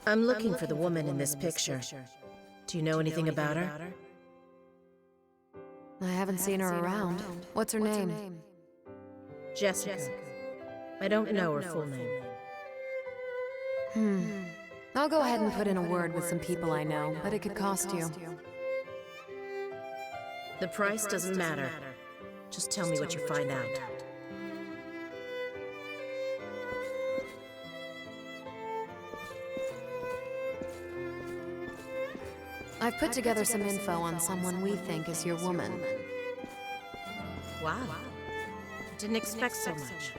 I'm looking for the woman in this picture. Do you know anything about her? I haven't seen her around. What's her name? Jessica. I don't know her full name. I'll go ahead and put in a word with some people I know, but it could cost you. The price doesn't matter. Just tell me what you find out. I've put together some info on someone we think is your woman. Wow. I didn't expect so much.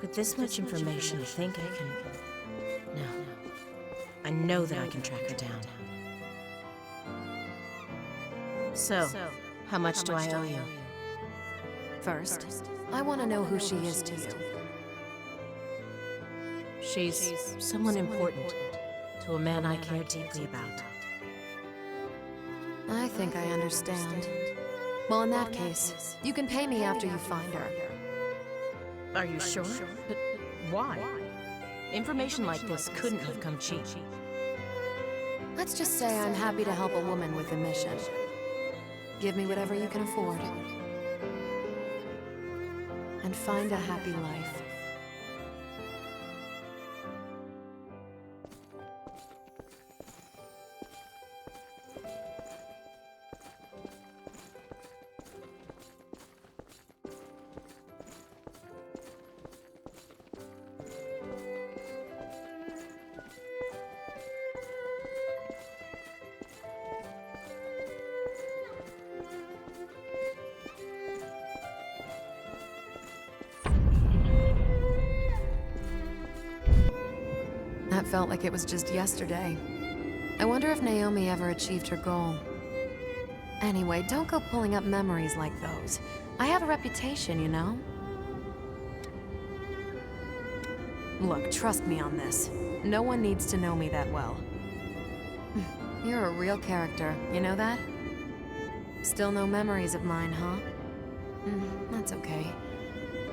With this much information, I think I can... No. I know that I can track her down. So, how much do I owe you? First, I want to know who she is to you. She's someone important to a man I care deeply about. I think I understand. Well, in that case, you can pay me after you find her. Are you sure? But why? Information like this couldn't have come cheap. Let's just say I'm happy to help a woman with a mission. Give me whatever you can afford. And find a happy life. That felt like it was just yesterday. I wonder if Naomi ever achieved her goal. Anyway, don't go pulling up memories like those. I have a reputation, you know? Look, trust me on this. No one needs to know me that well. You're a real character, you know that? Still no memories of mine, huh? That's okay.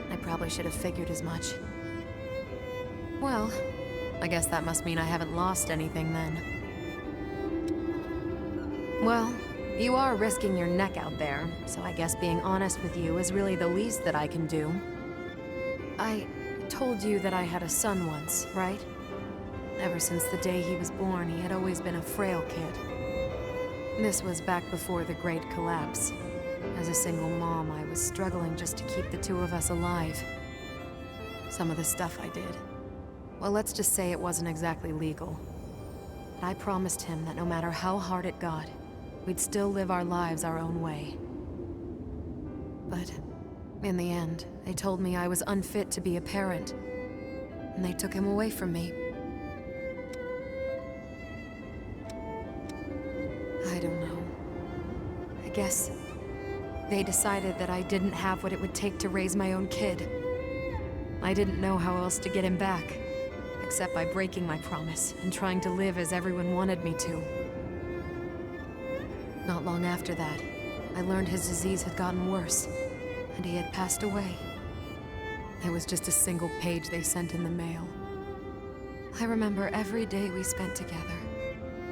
I probably should have figured as much. Well, I guess that must mean I haven't lost anything then. Well, you are risking your neck out there, so I guess being honest with you is really the least that I can do. I told you that I had a son once, right? Ever since the day he was born, he had always been a frail kid. This was back before the Great Collapse. As a single mom, I was struggling just to keep the two of us alive. Some of the stuff I did, well, let's just say it wasn't exactly legal. But I promised him that no matter how hard it got, we'd still live our lives our own way. But in the end, they told me I was unfit to be a parent, and they took him away from me. I don't know. I guess they decided that I didn't have what it would take to raise my own kid. I didn't know how else to get him back, except by breaking my promise and trying to live as everyone wanted me to. Not long after that, I learned his disease had gotten worse, and he had passed away. It was just a single page they sent in the mail. I remember every day we spent together.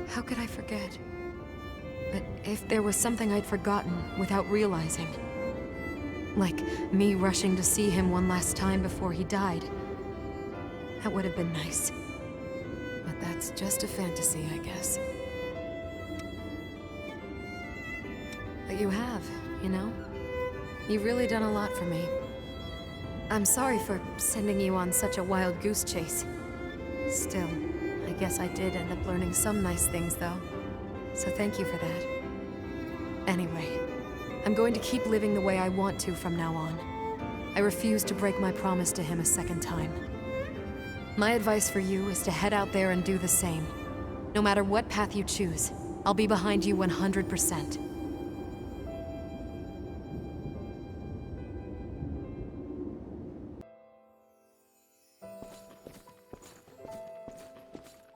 How could I forget? But if there was something I'd forgotten without realizing, like me rushing to see him one last time before he died, that would have been nice. But that's just a fantasy, I guess. But you have, you know? You've really done a lot for me. I'm sorry for sending you on such a wild goose chase. Still, I guess I did end up learning some nice things, though. So thank you for that. Anyway, I'm going to keep living the way I want to from now on. I refuse to break my promise to him a second time. My advice for you is to head out there and do the same. No matter what path you choose, I'll be behind you 100%.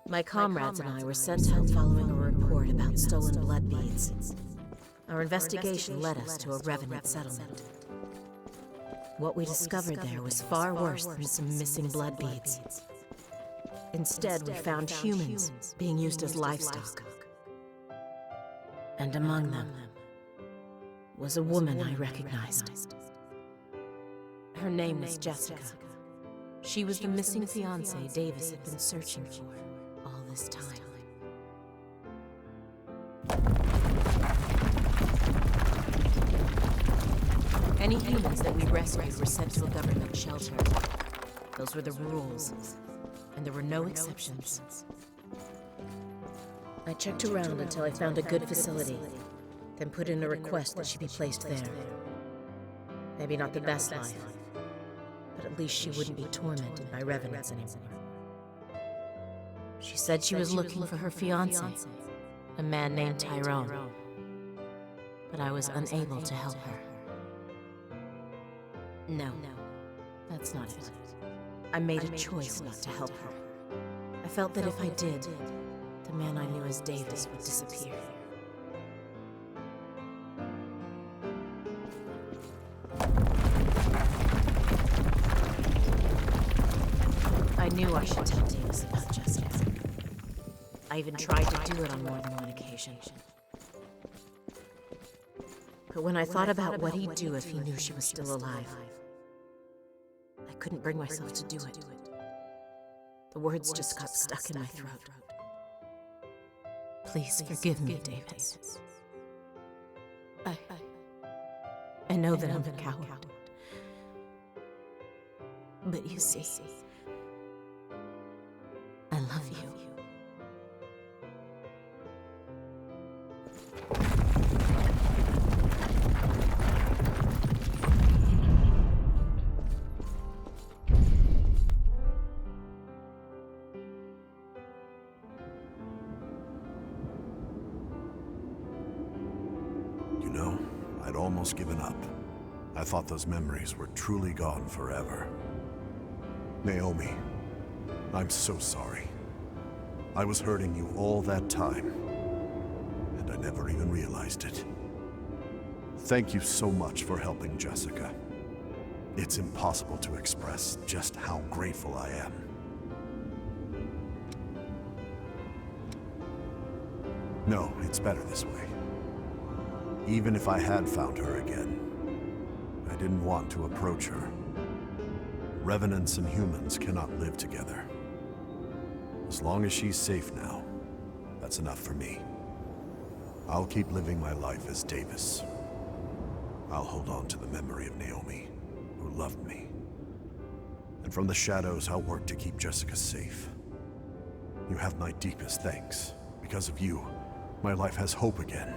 My comrades and I were sent out following a report about stolen blood beads. Our investigation led us to a Revenant settlement. What we discovered there was far worse than some missing blood beads. Instead, we found humans being used as livestock. And among them was a woman I recognized. Her name was Jessica. She was the missing fiancé Davis had been searching for all this time. Any humans that we rescued were sent to a government shelter. Those were the rules, and there were no exceptions. I checked around until I found a good facility, then put in a request that she be placed there. Maybe not the best life, but at least she wouldn't be tormented by revenants anymore. She said she was looking for her fiancé, a man named Tyrone, but I was unable to help her. No, that's not it. I made a choice not to help her. I felt that if I did, the man I knew as Davis would disappear. I knew I should tell Davis about Jessica. I even tried to do it on more than one occasion. But when I thought about what he'd do if he knew she was still alive, I couldn't bring myself to do it. The words just got stuck in my throat. Please forgive me, Davis. I know that I'm a coward. But you see, I love you. You know, I'd almost given up. I thought those memories were truly gone forever. Naomi, I'm so sorry. I was hurting you all that time, and I never even realized it. Thank you so much for helping Jessica. It's impossible to express just how grateful I am. No, it's better this way. Even if I had found her again, I didn't want to approach her. Revenants and humans cannot live together. As long as she's safe now, that's enough for me. I'll keep living my life as Davis. I'll hold on to the memory of Naomi, who loved me. And from the shadows, I'll work to keep Jessica safe. You have my deepest thanks. Because of you, my life has hope again.